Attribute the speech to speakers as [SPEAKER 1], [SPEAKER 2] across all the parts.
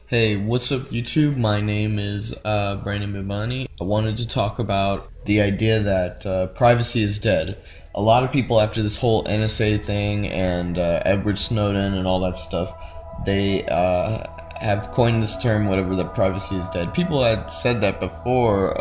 [SPEAKER 1] Hey, what's up YouTube? My name is Brandon Behbahani. I wanted to talk about the idea that privacy is dead. A lot of people after this whole NSA thing and Edward Snowden and all that stuff, they have coined this term, whatever, that privacy is dead. People had said that before,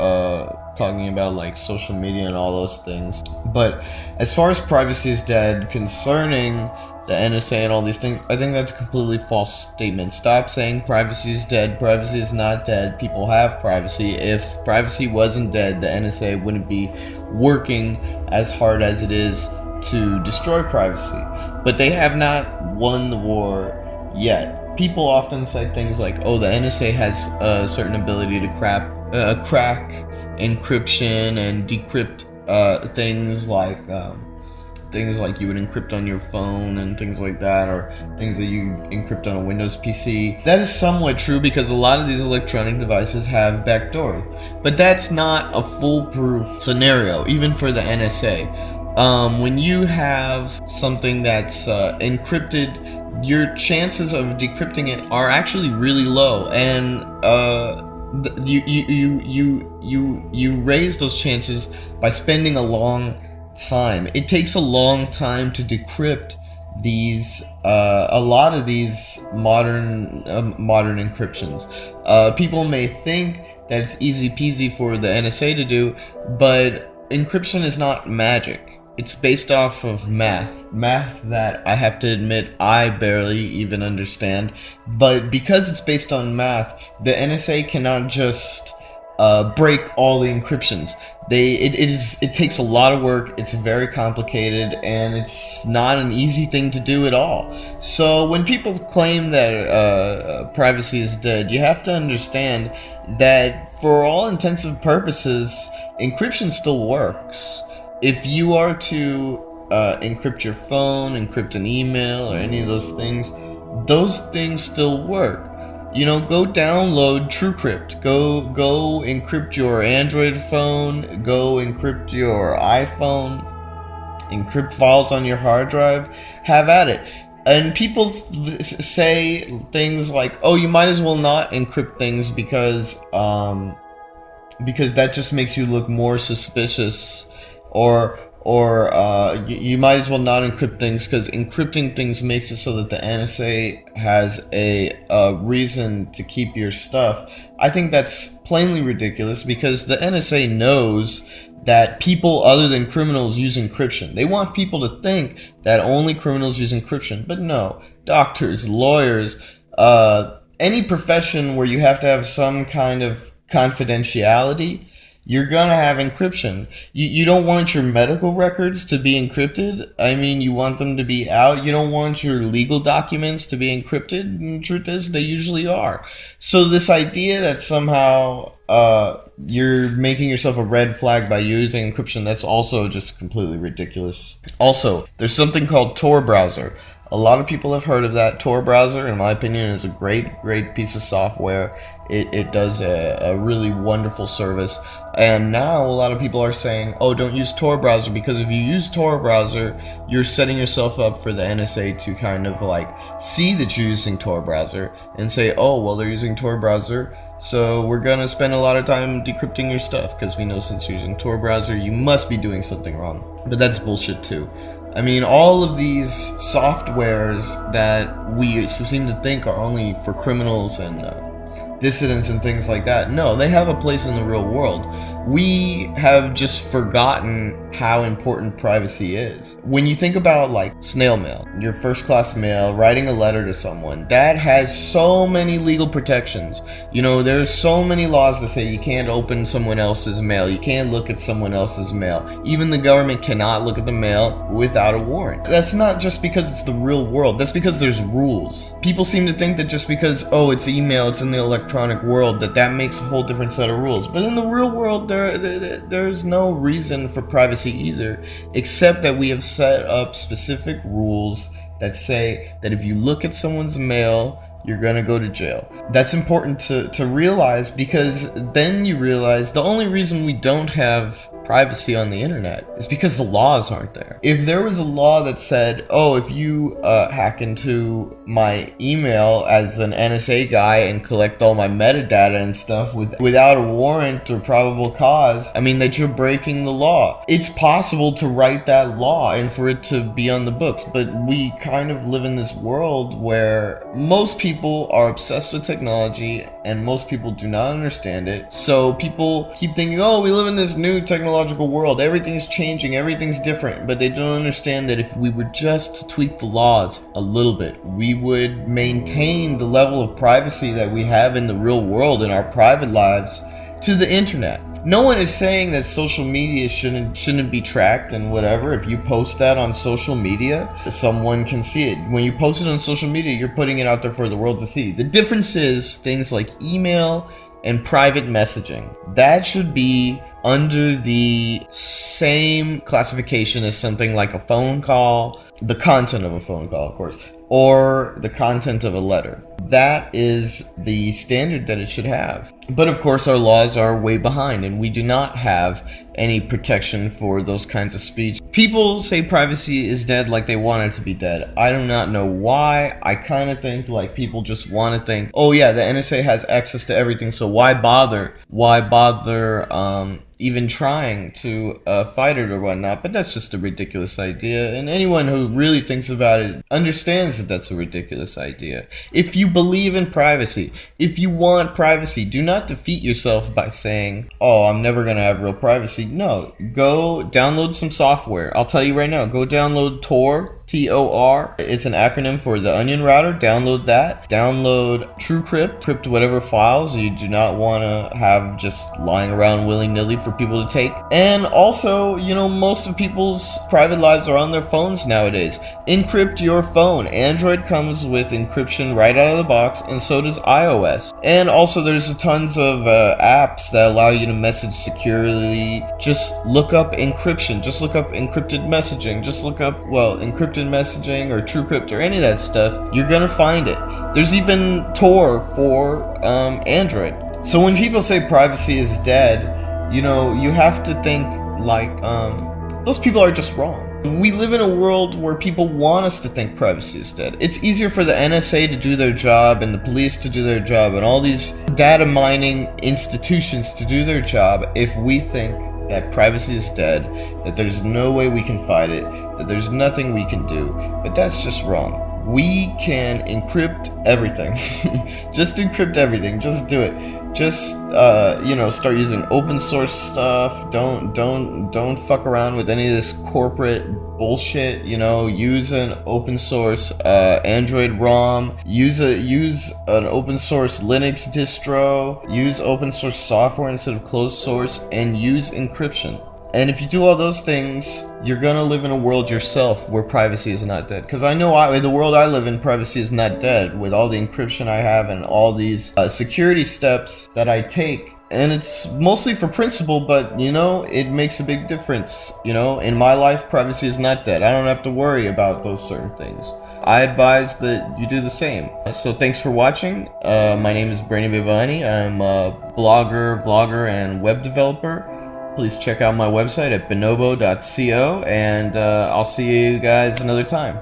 [SPEAKER 1] talking about like social media and all those things. But as far as privacy is dead concerning the NSA and all these things, I think that's a completely false statement. Stop saying privacy is dead. Privacy is not dead. People have privacy. If privacy wasn't dead, the NSA wouldn't be working as hard as it is to destroy privacy. But they have not won the war yet. People often say things like, oh, the NSA has a certain ability to crack encryption and decrypt things like you would encrypt on your phone and things like that, or things that you encrypt on a Windows PC. That is somewhat true because a lot of these electronic devices have backdoors, but that's not a foolproof scenario, even for the NSA. When you have something that's encrypted, your chances of decrypting it are actually really low, and you raise those chances by spending a long time. It takes a long time to decrypt these a lot of these modern encryptions. People may think that it's easy peasy for the NSA to do, but encryption is not magic. It's based off of math that I have to admit I barely even understand. But because it's based on math, the NSA cannot just break all the encryptions. It takes a lot of work. It's very complicated, and it's not an easy thing to do at all. So when people claim that privacy is dead, you have to understand that for all intents and purposes, encryption still works. If you are to encrypt your phone, encrypt an email, or any of those things still work. You know, go download TrueCrypt. Go encrypt your Android phone. Go encrypt your iPhone. Encrypt files on your hard drive. Have at it. And people say things like, "Oh, you might as well not encrypt things because that just makes you look more suspicious," or you might as well not encrypt things because encrypting things makes it so that the NSA has a reason to keep your stuff. I think that's plainly ridiculous because the NSA knows that people other than criminals use encryption. They want people to think that only criminals use encryption, but no. Doctors, lawyers, any profession where you have to have some kind of confidentiality, you're gonna have encryption. You don't want your medical records to be encrypted. I mean, you want them to be out. You don't want your legal documents to be encrypted. And the truth is, they usually are. So this idea that somehow you're making yourself a red flag by using encryption, that's also just completely ridiculous. Also, there's something called Tor browser. A lot of people have heard of that. Tor browser, in my opinion, is a great piece of software. It does a really wonderful service. And now a lot of people are saying, oh, don't use Tor browser, because if you use Tor browser, you're setting yourself up for the NSA to kind of like see that you're using Tor browser and say, oh, well, they're using Tor browser, so we're gonna spend a lot of time decrypting your stuff because we know since you're using Tor browser, you must be doing something wrong. But that's bullshit too. I mean, all of these softwares that we seem to think are only for criminals and dissidents and things like that, no, they have a place in the real world. We have just forgotten how important privacy is. When you think about like snail mail, your first class mail, writing a letter to someone, that has so many legal protections. You know, there's so many laws that say you can't open someone else's mail, you can't look at someone else's mail. Even the government cannot look at the mail without a warrant. That's not just because it's the real world, that's because there's rules. People seem to think that just because, oh, it's email, it's in the electronic world, that makes a whole different set of rules. But in the real world, there's no reason for privacy either, except that we have set up specific rules that say that if you look at someone's mail, you're gonna go to jail. That's important to realize, because then you realize the only reason we don't have privacy on the internet is because the laws aren't there. If there was a law that said, oh, if you hack into my email as an NSA guy and collect all my metadata and stuff without a warrant or probable cause, I mean, that you're breaking the law. It's possible to write that law and for it to be on the books, but we kind of live in this world where most people are obsessed with technology and most people do not understand it. So people keep thinking, oh, we live in this new technological world, everything's changing, everything's different, but they don't understand that if we were just to tweak the laws a little bit, we would maintain the level of privacy that we have in the real world in our private lives to the internet. No one is saying that social media shouldn't be tracked and whatever. If you post that on social media, someone can see it. When you post it on social media, you're putting it out there for the world to see. The difference is things like email and private messaging. That should be under the same classification as something like a phone call, the content of a phone call, of course, or the content of a letter. That is the standard that it should have. But of course, our laws are way behind, and we do not have any protection for those kinds of speech. People say privacy is dead like they want it to be dead. I do not know why. I kind of think like people just want to think, oh yeah, the NSA has access to everything, so why bother? Why bother even trying to fight it or whatnot? But that's just a ridiculous idea, and anyone who really thinks about it understands that that's a ridiculous idea. If you believe in privacy, if you want privacy, do not defeat yourself by saying, oh, I'm never gonna have real privacy. No, go download some software. I'll tell you right now, go download Tor, Tor. It's an acronym for the Onion Router. Download that. Download TrueCrypt. Crypt whatever files you do not want to have just lying around willy-nilly for people to take. And also, you know, most of people's private lives are on their phones nowadays. Encrypt your phone. Android comes with encryption right out of the box, and so does iOS. And also there's tons of apps that allow you to message securely. Just look up encryption. Just look up encrypted messaging. Just look up, well, encrypted messaging or TrueCrypt or any of that stuff. You're gonna find it. There's even Tor for Android. So when people say privacy is dead, you know, you have to think like those people are just wrong. We live in a world where people want us to think privacy is dead. It's easier for the NSA to do their job and the police to do their job and all these data mining institutions to do their job if we think that privacy is dead, that there's no way we can fight it, that there's nothing we can do. But that's just wrong. We can encrypt everything. Just encrypt everything. Just do it. Just you know, start using open source stuff. Don't fuck around with any of this corporate bullshit. You know, use an open source Android ROM. Use an open source Linux distro. Use open source software instead of closed source, and use encryption. And if you do all those things, you're gonna live in a world yourself where privacy is not dead. Because I know in the world I live in, privacy is not dead with all the encryption I have and all these security steps that I take. And it's mostly for principle, but you know, it makes a big difference. You know, in my life, privacy is not dead. I don't have to worry about those certain things. I advise that you do the same. So thanks for watching. My name is Behbahani. I'm a blogger, vlogger, and web developer. Please check out my website at bonobo.co, and I'll see you guys another time.